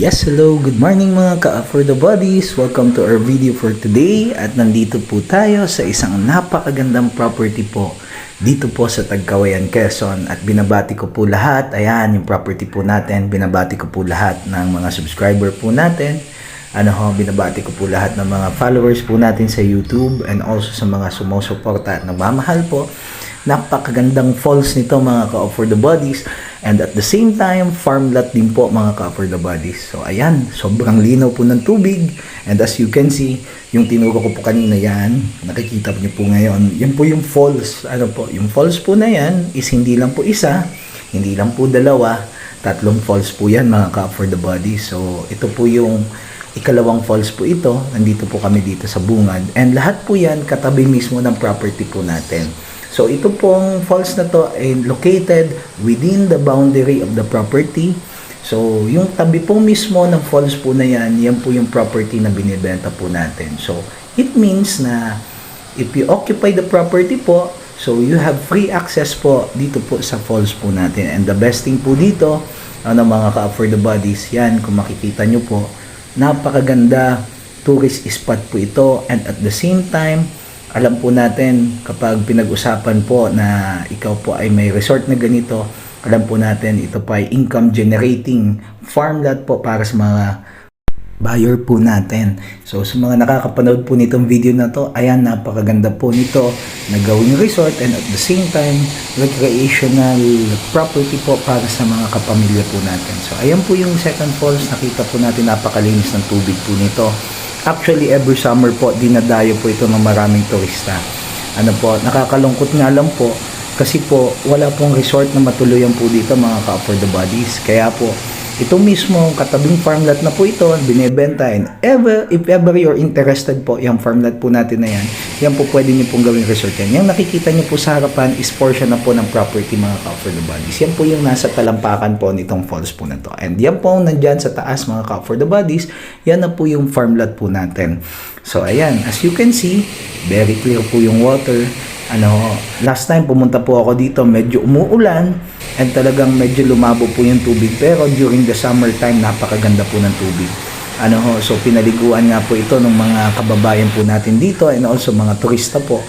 Yes, hello, good morning mga ka-for the bodies. Welcome to our video for today. At nandito po tayo sa isang napakagandang property po dito po sa Tagkawayan, Quezon. At binabati ko po lahat, ayan yung property po natin. Binabati ko po lahat ng mga subscriber po natin. Binabati ko po lahat ng mga followers po natin sa YouTube and also sa mga sumusuporta at nagmamahal po. Napakagandang falls nito mga ka-for the bodies, and at the same time farm lot din po mga ka-for the bodies. So ayan, sobrang linaw po ng tubig, and as you can see, yung tinuro ko po kanina yan, nakikita niyo po ngayon, yan po yung falls. Yung falls po na yan is hindi lang po isa, hindi lang po dalawa, tatlong falls po yan mga ka-for the bodies. So ito po yung ikalawang falls po ito, nandito po kami dito sa Bungad, and lahat po yan katabi mismo ng property po natin. So ito pong falls na to ay located within the boundary of the property. So yung tabi po mismo ng falls po na yan, yan po yung property na binibenta po natin. So it means na if you occupy the property po, so you have free access po dito po sa falls po natin. And the best thing po dito, mga ka-for the bodies, yan kung makikita nyo po, napakaganda tourist spot po ito, and at the same time, alam po natin kapag pinag-usapan po na ikaw po ay may resort na ganito, alam po natin ito po ay income generating farm lot po para sa mga buyer po natin. So sa mga nakakapanood po nitong video na to, ayan, napakaganda po nito na gawing resort, and at the same time recreational property po para sa mga kapamilya po natin. So ayan po yung second falls, nakita po natin napakalinis ng tubig po nito. Actually, every summer po, dinadayo po ito ng maraming turista. Nakakalungkot nga lang po, kasi po, wala pong resort na matuluyan po dito mga ka-for the bodies. Kaya po, ito mismo, katabing farmland na po ito, binibenta. And if ever you're interested po, yung farmland po natin na yan, yan po pwede nyo pong gawing resort yan. Yung nakikita nyo po sa harapan is portion na po ng property mga ka-for the bodies. Yan po yung nasa talampakan po nitong falls po na to. And yan po nandyan sa taas mga ka-for the bodies, yan na po yung farmland po natin. So ayan, as you can see, very clear po yung water. Last time pumunta po ako dito, medyo umuulan and talagang medyo lumabo po yung tubig, pero during the summer time napakaganda po ng tubig. So pinaliguan nga po ito ng mga kababayan po natin dito and also mga turista po.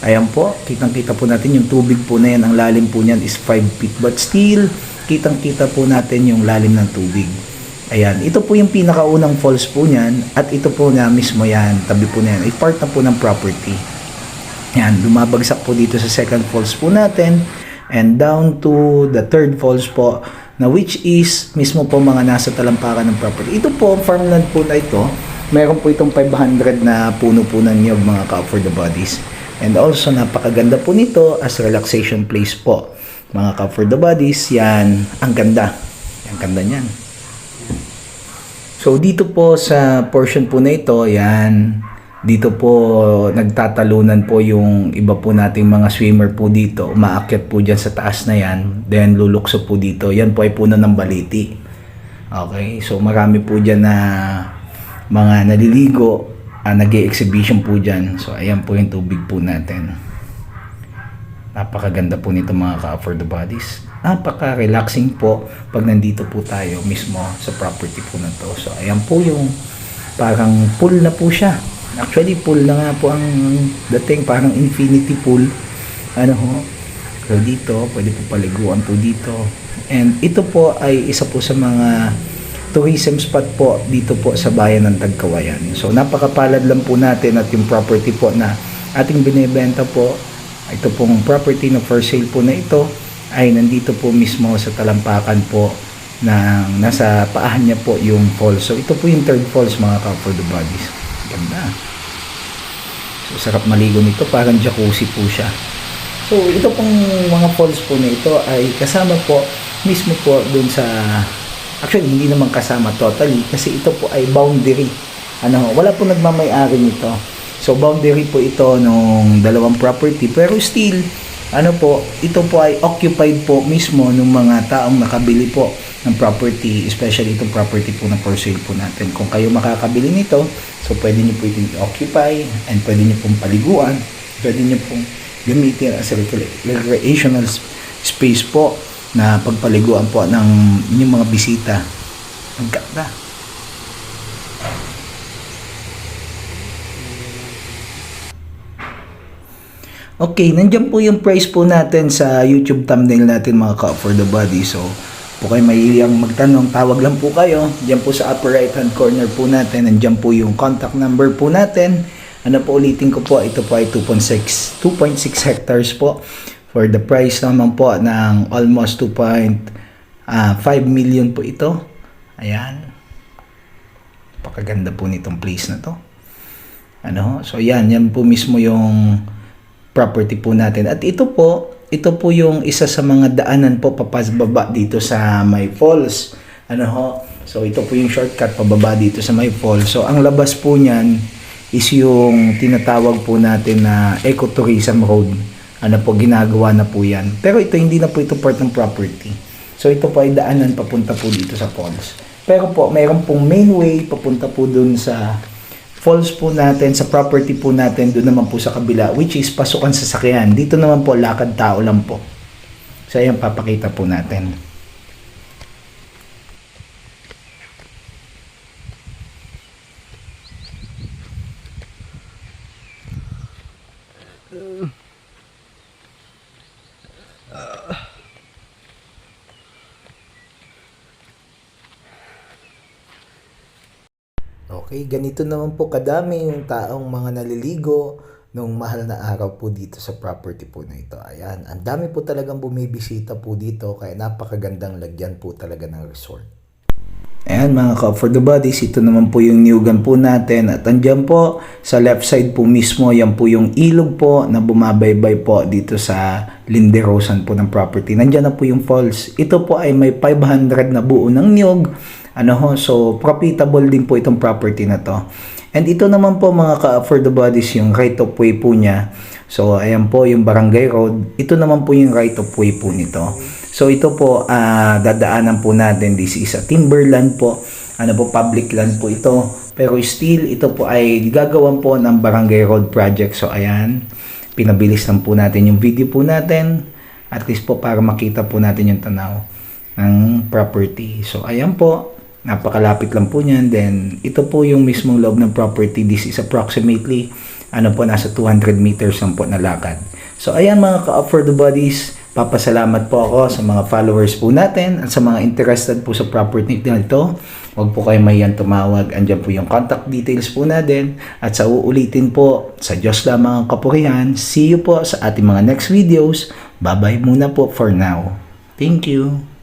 Ayan po, kitang-kita po natin yung tubig po na yan, ang lalim po niyan is 5 feet, but still kitang-kita po natin yung lalim ng tubig. Ayan, ito po yung pinakaunang falls po niyan, at ito po na mismo yan, tabi po na yan, ay part na po ng property. Yan, lumabagsak po dito sa second falls po natin and down to the third falls po, na which is mismo po mga nasa talampakan ng property. Ito po, farmland po na ito, meron po itong 500 na puno po ng niyog mga ka-for the bodies. And also, napakaganda po nito as relaxation place po. Mga ka-for the bodies, yan, ang ganda. Ang ganda niyan. So, dito po sa portion po na ito, yan, dito po nagtatalunan po yung iba po nating mga swimmer po dito. Umaakyat po dyan sa taas na yan. Then lulukso po dito. Yan po ay puno ng baliti. Okay. So marami po dyan na mga naliligo. Nag-e-exhibition po dyan. So ayan po yung tubig po natin. Napakaganda po nito mga ka-for the bodies. Napaka-relaxing po pag nandito po tayo mismo sa property po na to. So ayan po yung parang pool na po siya. Actually, pool na nga po ang dating, parang infinity pool. So dito, pwede po paliguan po dito. And ito po ay isa po sa mga tourism spot po dito po sa bayan ng Tagkawayan. So napakapalad lang po natin at yung property po na ating binibenta po, ito pong property na for sale po na ito, ay nandito po mismo sa talampakan po na nasa paahan niya po yung falls. So ito po yung third falls mga ka-for the bodies. Ganda. So sarap maligo nito, parang jacuzzi po siya. So ito pong mga falls po na ito ay kasama po mismo po dun sa, actually hindi naman kasama totally kasi ito po ay boundary. Wala po nagmamay-ari nito. So boundary po ito nung dalawang property, pero still ito po ay occupied po mismo ng mga taong nakabili po ng property, especially itong property po na for sale po natin. Kung kayo makakabili nito, so pwede nyo po itong occupy and pwede nyo pong paliguan, pwede nyo pong gamitin as a recreational space po na pagpaliguan po ng inyong mga bisita. Ang ganda. Okay, nandiyan po yung price po natin sa YouTube thumbnail natin mga ka-for the body. So, po kayo mahihiyang magtanong, tawag lang po kayo. Diyan po sa upper right hand corner po natin, nandiyan po yung contact number po natin. Ano po ulitin ko po, ito po ay 2.6 hectares po. For the price naman po ng almost 2.5 million po ito. Ayan. Pakaganda po nitong place na to. So yan po mismo yung property po natin. At ito po yung isa sa mga daanan po papababa dito sa may falls. So ito po yung shortcut pababa dito sa may falls. So ang labas po niyan is yung tinatawag po natin na ecotourism road. Ginagawa na po yan. Pero ito hindi na po ito part ng property. So ito po ay daanan papunta po dito sa falls. Pero po mayroon pong main way papunta po dun sa falls po natin, sa property po natin, doon naman po sa kabila, which is pasukan sa sakyan. Dito naman po, lakad tao lang po. So, ayan, papakita po natin. Okay, ganito naman po kadami yung taong mga naliligo nung mahal na araw po dito sa property po na ito. Ayan, ang dami po talagang bumibisita po dito kaya napakagandang lagyan po talaga ng resort. Ayan mga ka-for the bodies, ito naman po yung niyugan po natin at andyan po sa left side po mismo, yan po yung ilog po na bumabaybay po dito sa Linderosan po ng property. Nandyan na po yung falls. Ito po ay may 500 na buo ng niyog. So profitable din po itong property na to. And ito naman po mga ka-for the bodies yung right of way po niya. So ayan po yung barangay road. Ito naman po yung right of way po nito. So ito po dadaanan po natin. This is a timberland po. Public land po ito. Pero still ito po ay gagawan po ng barangay road project. So ayan, pinabilis lang po natin yung video po natin. At least po para makita po natin yung tanaw ng property. So ayan po. Napakalapit lang po niyan. Then, ito po yung mismong loob ng property. This is approximately, nasa 200 meters lang po na lakad. So, ayan mga ka-for the bodies. Papasalamat po ako sa mga followers po natin at sa mga interested po sa property na ito. Huwag po kayo mahiyang tumawag. Andyan po yung contact details po natin. At sa uulitin po, sa Diyos lamang ang kapurihan. See you po sa ating mga next videos. Bye-bye muna po for now. Thank you.